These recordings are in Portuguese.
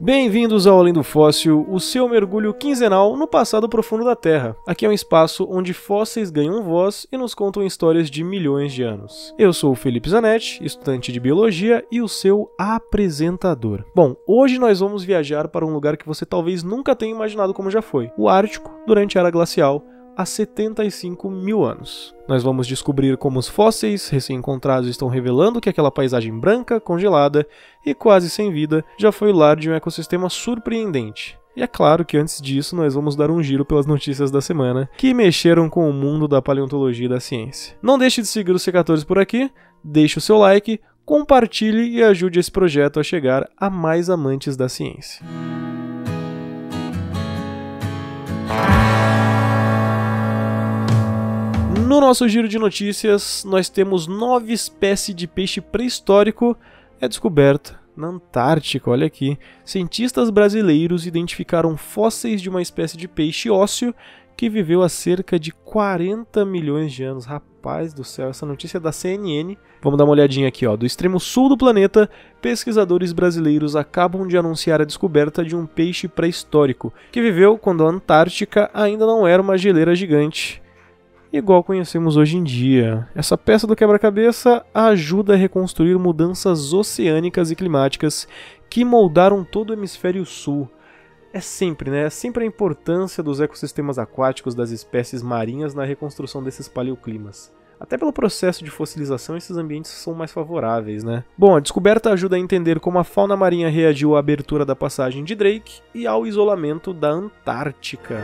Bem-vindos ao Além do Fóssil, o seu mergulho quinzenal no passado profundo da Terra. Aqui é um espaço onde fósseis ganham voz e nos contam histórias de milhões de anos. Eu sou o Felipe Zanetti, estudante de Biologia e o seu apresentador. Bom, hoje nós vamos viajar para um lugar que você talvez nunca tenha imaginado como já foi, o Ártico, durante a Era Glacial, há 75 mil anos. Nós vamos descobrir como os fósseis recém-encontrados estão revelando que aquela paisagem branca, congelada e quase sem vida já foi lar de um ecossistema surpreendente. E é claro que antes disso nós vamos dar um giro pelas notícias da semana que mexeram com o mundo da paleontologia e da ciência. Não deixe de seguir os secatores por aqui, deixe o seu like, compartilhe e ajude esse projeto a chegar a mais amantes da ciência. No nosso giro de notícias, nós temos 9 espécies de peixe pré-histórico descoberta na Antártica. Olha aqui, cientistas brasileiros identificaram fósseis de uma espécie de peixe ósseo que viveu há cerca de 40 milhões de anos. Rapaz do céu, essa notícia é da CNN. Vamos dar uma olhadinha aqui, ó. Do extremo sul do planeta, pesquisadores brasileiros acabam de anunciar a descoberta de um peixe pré-histórico que viveu quando a Antártica ainda não era uma geleira gigante, igual conhecemos hoje em dia. Essa peça do quebra-cabeça ajuda a reconstruir mudanças oceânicas e climáticas que moldaram todo o hemisfério sul. É sempre a importância dos ecossistemas aquáticos das espécies marinhas na reconstrução desses paleoclimas. Até pelo processo de fossilização, esses ambientes são mais favoráveis, né? Bom, a descoberta ajuda a entender como a fauna marinha reagiu à abertura da passagem de Drake e ao isolamento da Antártica.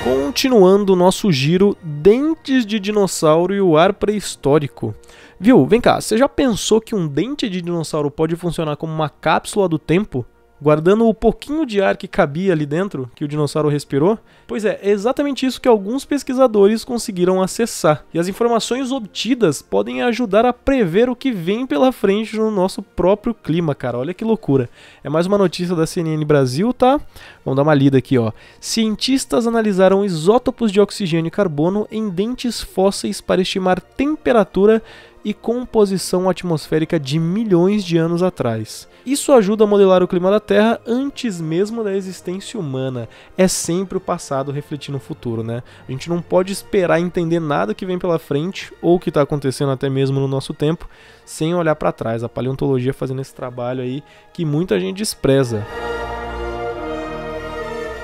Continuando o nosso giro, dentes de dinossauro e o ar pré-histórico. Viu? Vem cá, você já pensou que um dente de dinossauro pode funcionar como uma cápsula do tempo, guardando o pouquinho de ar que cabia ali dentro, que o dinossauro respirou? Pois é exatamente isso que alguns pesquisadores conseguiram acessar. E as informações obtidas podem ajudar a prever o que vem pela frente no nosso próprio clima, cara. Olha que loucura. É mais uma notícia da CNN Brasil, tá? Vamos dar uma lida aqui, ó. Cientistas analisaram isótopos de oxigênio e carbono em dentes fósseis para estimar temperatura e composição atmosférica de milhões de anos atrás. Isso ajuda a modelar o clima da Terra antes mesmo da existência humana. É sempre o passado refletindo o futuro, né? A gente não pode esperar entender nada que vem pela frente ou o que está acontecendo até mesmo no nosso tempo sem olhar para trás. A paleontologia fazendo esse trabalho aí que muita gente despreza.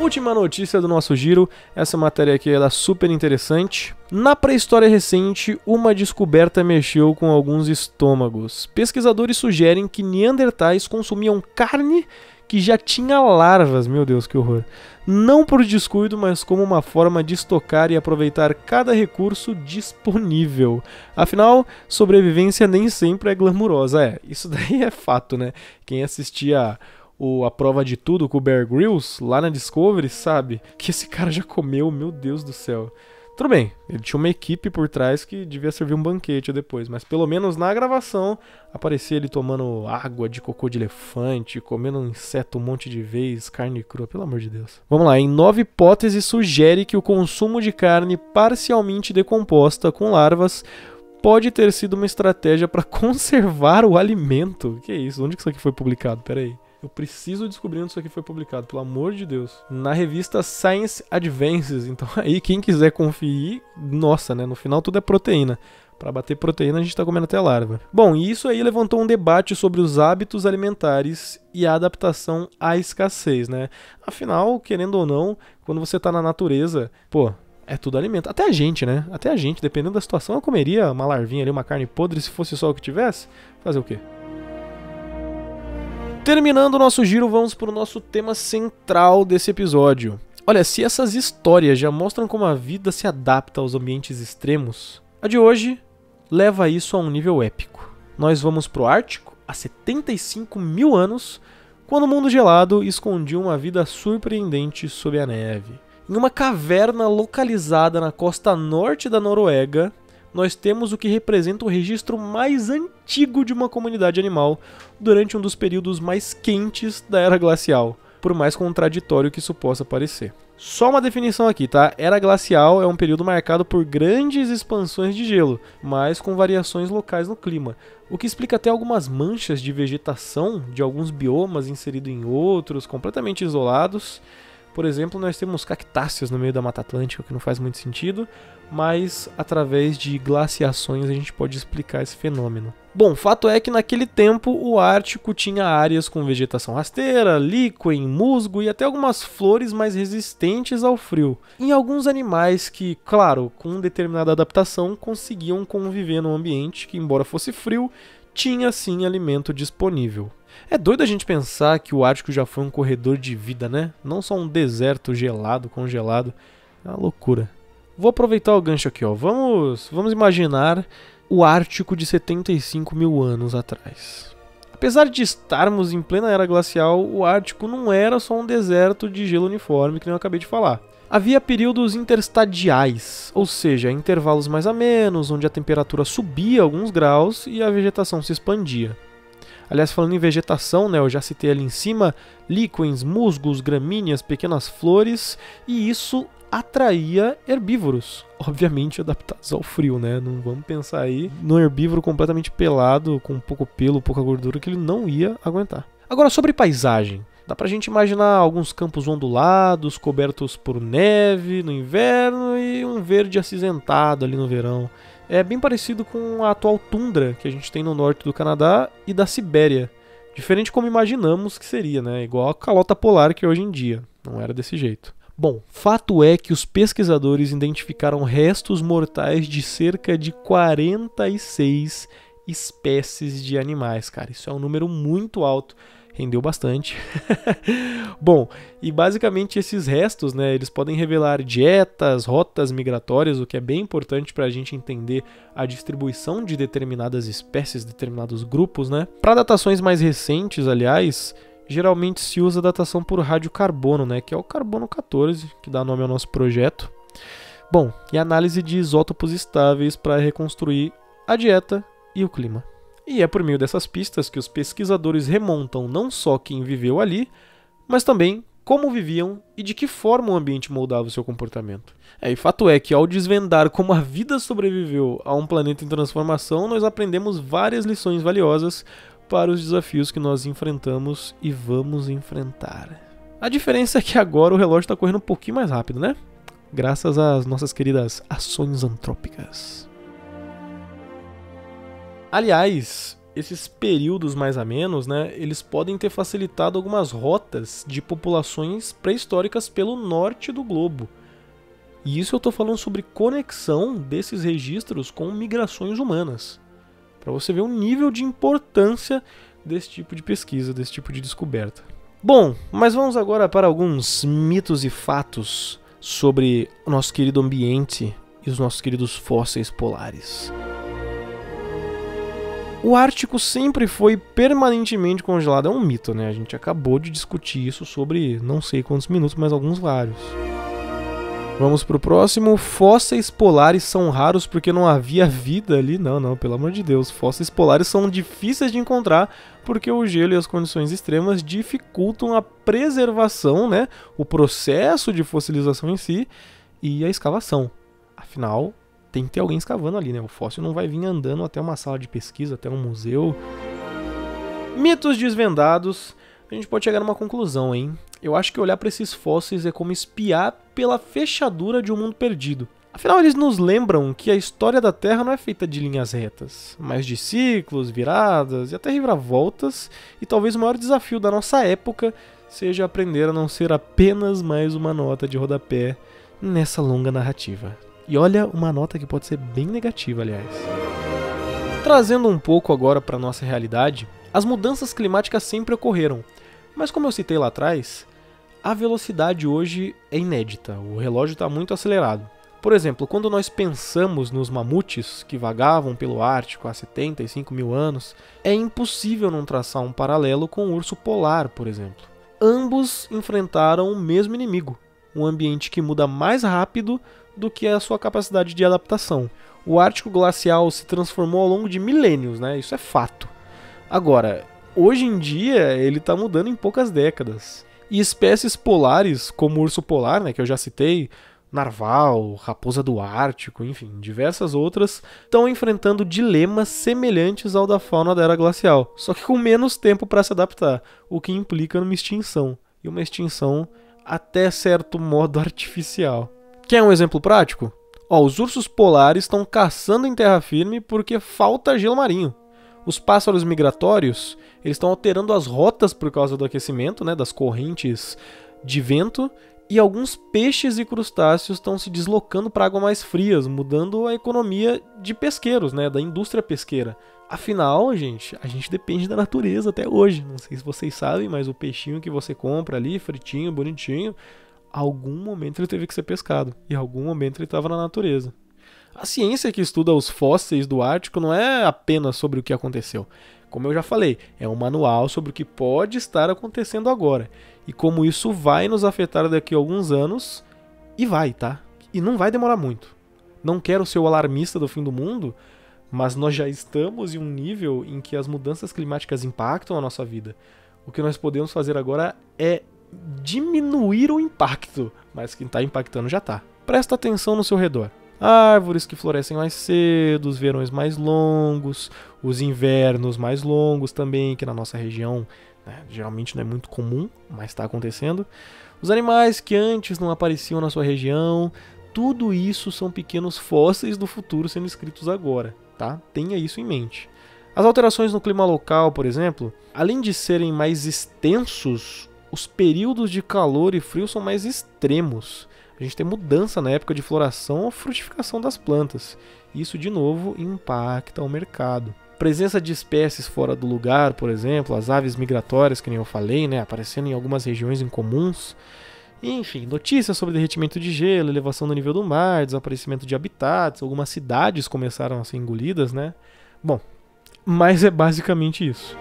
Última notícia do nosso giro, essa matéria aqui é super interessante. Na pré-história recente, uma descoberta mexeu com alguns estômagos. Pesquisadores sugerem que neandertais consumiam carne que já tinha larvas, meu Deus, que horror. Não por descuido, mas como uma forma de estocar e aproveitar cada recurso disponível. Afinal, sobrevivência nem sempre é glamurosa. Isso daí é fato, né? Quem assistia a Prova de Tudo com o Bear Grylls, lá na Discovery, sabe que esse cara já comeu, meu Deus do céu. Tudo bem, ele tinha uma equipe por trás que devia servir um banquete depois, mas pelo menos na gravação aparecia ele tomando água de cocô de elefante, comendo um inseto um monte de vez, carne crua, pelo amor de Deus. Vamos lá, em 9 hipóteses sugere que o consumo de carne parcialmente decomposta com larvas pode ter sido uma estratégia para conservar o alimento. Que isso? Onde que isso aqui foi publicado? Pera aí. Eu preciso descobrir onde isso aqui foi publicado, pelo amor de Deus. Na revista Science Advances. Então aí, quem quiser conferir, nossa, né? No final tudo é proteína. Para bater proteína a gente tá comendo até larva. Bom, e isso aí levantou um debate sobre os hábitos alimentares e a adaptação à escassez, né? Afinal, querendo ou não, quando você tá na natureza, pô, é tudo alimento. Até a gente, né? Até a gente, dependendo da situação, eu comeria uma larvinha ali, uma carne podre, se fosse só o que tivesse. Fazer o quê? Terminando o nosso giro, vamos para o nosso tema central desse episódio. Olha, se essas histórias já mostram como a vida se adapta aos ambientes extremos, a de hoje leva isso a um nível épico. Nós vamos para o Ártico há 75 mil anos, quando o mundo gelado escondia uma vida surpreendente sob a neve. Em uma caverna localizada na costa norte da Noruega, nós temos o que representa o registro mais antigo de uma comunidade animal durante um dos períodos mais quentes da Era Glacial, por mais contraditório que isso possa parecer. Só uma definição aqui, tá? Era glacial é um período marcado por grandes expansões de gelo, mas com variações locais no clima, o que explica até algumas manchas de vegetação de alguns biomas inseridos em outros, completamente isolados. Por exemplo, nós temos cactáceas no meio da Mata Atlântica, que não faz muito sentido, mas através de glaciações a gente pode explicar esse fenômeno. Bom, fato é que naquele tempo o Ártico tinha áreas com vegetação rasteira, líquen, musgo e até algumas flores mais resistentes ao frio. E alguns animais que, claro, com determinada adaptação conseguiam conviver num ambiente que, embora fosse frio, tinha sim alimento disponível. É doido a gente pensar que o Ártico já foi um corredor de vida, né? Não só um deserto gelado, congelado. É uma loucura. Vou aproveitar o gancho aqui, ó. Vamos imaginar o Ártico de 75 mil anos atrás. Apesar de estarmos em plena era glacial, o Ártico não era só um deserto de gelo uniforme, que nem eu acabei de falar. Havia períodos interstadiais, ou seja, intervalos mais amenos, onde a temperatura subia alguns graus e a vegetação se expandia. Aliás, falando em vegetação, né, eu já citei ali em cima, líquens, musgos, gramíneas, pequenas flores, e isso atraía herbívoros, obviamente adaptados ao frio, né? Não vamos pensar aí num herbívoro completamente pelado, com pouco pelo, pouca gordura, que ele não ia aguentar. Agora, sobre paisagem. Dá pra gente imaginar alguns campos ondulados, cobertos por neve no inverno e um verde acinzentado ali no verão. É bem parecido com a atual tundra que a gente tem no norte do Canadá e da Sibéria. Diferente como imaginamos que seria, né? Igual a calota polar que é hoje em dia. Não era desse jeito. Bom, fato é que os pesquisadores identificaram restos mortais de cerca de 46 espécies de animais, cara. Isso é um número muito alto. Rendeu bastante. Bom, e basicamente esses restos, né, eles podem revelar dietas, rotas migratórias, o que é bem importante para a gente entender a distribuição de determinadas espécies, determinados grupos, né? Para datações mais recentes, aliás, geralmente se usa a datação por radiocarbono, né, que é o carbono 14, que dá nome ao nosso projeto. Bom, e análise de isótopos estáveis para reconstruir a dieta e o clima. E é por meio dessas pistas que os pesquisadores remontam não só quem viveu ali, mas também como viviam e de que forma o ambiente moldava o seu comportamento. E fato é que ao desvendar como a vida sobreviveu a um planeta em transformação, nós aprendemos várias lições valiosas para os desafios que nós enfrentamos e vamos enfrentar. A diferença é que agora o relógio está correndo um pouquinho mais rápido, né? Graças às nossas queridas ações antrópicas. Aliás, esses períodos mais amenos, né, eles podem ter facilitado algumas rotas de populações pré-históricas pelo norte do globo. E isso eu estou falando sobre conexão desses registros com migrações humanas. Para você ver o nível de importância desse tipo de pesquisa, desse tipo de descoberta. Bom, mas vamos agora para alguns mitos e fatos sobre o nosso querido ambiente e os nossos queridos fósseis polares. O Ártico sempre foi permanentemente congelado. É um mito, né? A gente acabou de discutir isso sobre não sei quantos minutos, mas alguns vários. Vamos pro próximo. Fósseis polares são raros porque não havia vida ali. Não, pelo amor de Deus. Fósseis polares são difíceis de encontrar porque o gelo e as condições extremas dificultam a preservação, né? O processo de fossilização em si e a escavação. Afinal, tem que ter alguém escavando ali, né? O fóssil não vai vir andando até uma sala de pesquisa, até um museu. Mitos desvendados. A gente pode chegar numa conclusão, hein? Eu acho que olhar para esses fósseis é como espiar pela fechadura de um mundo perdido. Afinal, eles nos lembram que a história da Terra não é feita de linhas retas, mas de ciclos, viradas e até reviravoltas, e talvez o maior desafio da nossa época seja aprender a não ser apenas mais uma nota de rodapé nessa longa narrativa. E olha, uma nota que pode ser bem negativa, aliás. Trazendo um pouco agora para a nossa realidade, as mudanças climáticas sempre ocorreram, mas como eu citei lá atrás, a velocidade hoje é inédita, o relógio está muito acelerado. Por exemplo, quando nós pensamos nos mamutes que vagavam pelo Ártico há 75 mil anos, é impossível não traçar um paralelo com o urso polar, por exemplo. Ambos enfrentaram o mesmo inimigo, um ambiente que muda mais rápido do que a sua capacidade de adaptação. O Ártico glacial se transformou ao longo de milênios, né? Isso é fato. Agora, hoje em dia, ele está mudando em poucas décadas. E espécies polares, como o urso polar, né, que eu já citei, narval, raposa do Ártico, enfim, diversas outras, estão enfrentando dilemas semelhantes ao da fauna da era glacial, só que com menos tempo para se adaptar, o que implica numa extinção, e uma extinção até certo modo artificial. Quer um exemplo prático? Os ursos polares estão caçando em terra firme porque falta gelo marinho. Os pássaros migratórios, eles estão alterando as rotas por causa do aquecimento, né, das correntes de vento, e alguns peixes e crustáceos estão se deslocando para águas mais frias, mudando a economia de pesqueiros, né, da indústria pesqueira. Afinal, gente, a gente depende da natureza até hoje. Não sei se vocês sabem, mas o peixinho que você compra ali, fritinho, bonitinho, algum momento ele teve que ser pescado, e algum momento ele estava na natureza. A ciência que estuda os fósseis do Ártico não é apenas sobre o que aconteceu. Como eu já falei, é um manual sobre o que pode estar acontecendo agora. E como isso vai nos afetar daqui a alguns anos, e vai, tá? E não vai demorar muito. Não quero ser o alarmista do fim do mundo, mas nós já estamos em um nível em que as mudanças climáticas impactam a nossa vida. O que nós podemos fazer agora é diminuir o impacto, mas quem está impactando já está. Presta atenção no seu redor. Árvores que florescem mais cedo, os verões mais longos, os invernos mais longos também, que na nossa região, né, geralmente não é muito comum, mas está acontecendo. Os animais que antes não apareciam na sua região, tudo isso são pequenos fósseis do futuro sendo escritos agora, tá? Tenha isso em mente. As alterações no clima local, por exemplo, além de serem mais extensos, os períodos de calor e frio são mais extremos. A gente tem mudança na época de floração ou frutificação das plantas. Isso, de novo, impacta o mercado. Presença de espécies fora do lugar, por exemplo, as aves migratórias, que nem eu falei, né, aparecendo em algumas regiões incomuns. Enfim, notícias sobre derretimento de gelo, elevação do nível do mar, desaparecimento de habitats, algumas cidades começaram a ser engolidas, né? Bom, mas é basicamente isso.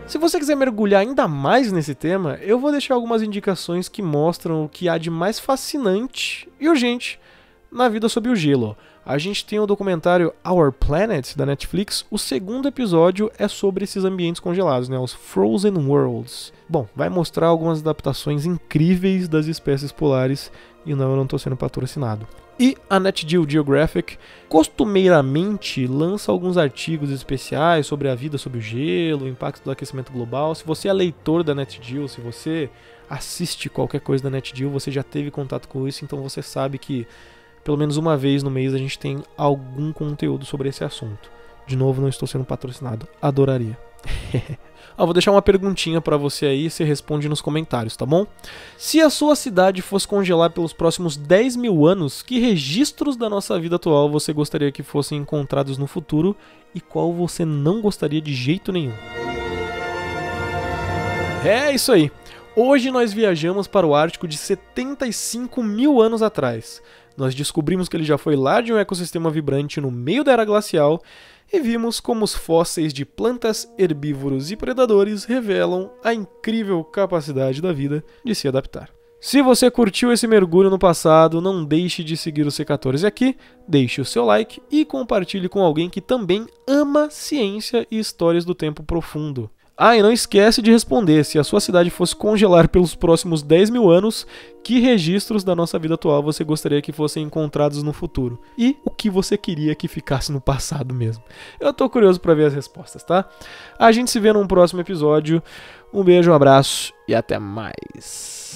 Se você quiser mergulhar ainda mais nesse tema, eu vou deixar algumas indicações que mostram o que há de mais fascinante e urgente na vida sob o gelo. A gente tem o documentário Our Planet, da Netflix. O segundo episódio é sobre esses ambientes congelados, né, os Frozen Worlds. Bom, vai mostrar algumas adaptações incríveis das espécies polares, e não, eu não estou sendo patrocinado. E a Nat Geo Geographic costumeiramente lança alguns artigos especiais sobre a vida sob o gelo, o impacto do aquecimento global. Se você é leitor da Nat Geo, se você assiste qualquer coisa da Nat Geo, você já teve contato com isso, então você sabe que pelo menos uma vez no mês a gente tem algum conteúdo sobre esse assunto. De novo, não estou sendo patrocinado, adoraria. Vou deixar uma perguntinha pra você aí, você responde nos comentários, tá bom? Se a sua cidade fosse congelar pelos próximos 10 mil anos, que registros da nossa vida atual você gostaria que fossem encontrados no futuro e qual você não gostaria de jeito nenhum? É isso aí! Hoje nós viajamos para o Ártico de 75 mil anos atrás. Nós descobrimos que ele já foi lá de um ecossistema vibrante no meio da era glacial e vimos como os fósseis de plantas, herbívoros e predadores revelam a incrível capacidade da vida de se adaptar. Se você curtiu esse mergulho no passado, não deixe de seguir o C14 aqui, deixe o seu like e compartilhe com alguém que também ama ciência e histórias do tempo profundo. E não esquece de responder, se a sua cidade fosse congelar pelos próximos 10 mil anos, que registros da nossa vida atual você gostaria que fossem encontrados no futuro? E o que você queria que ficasse no passado mesmo? Eu tô curioso para ver as respostas, tá? A gente se vê num próximo episódio. Um beijo, um abraço e até mais.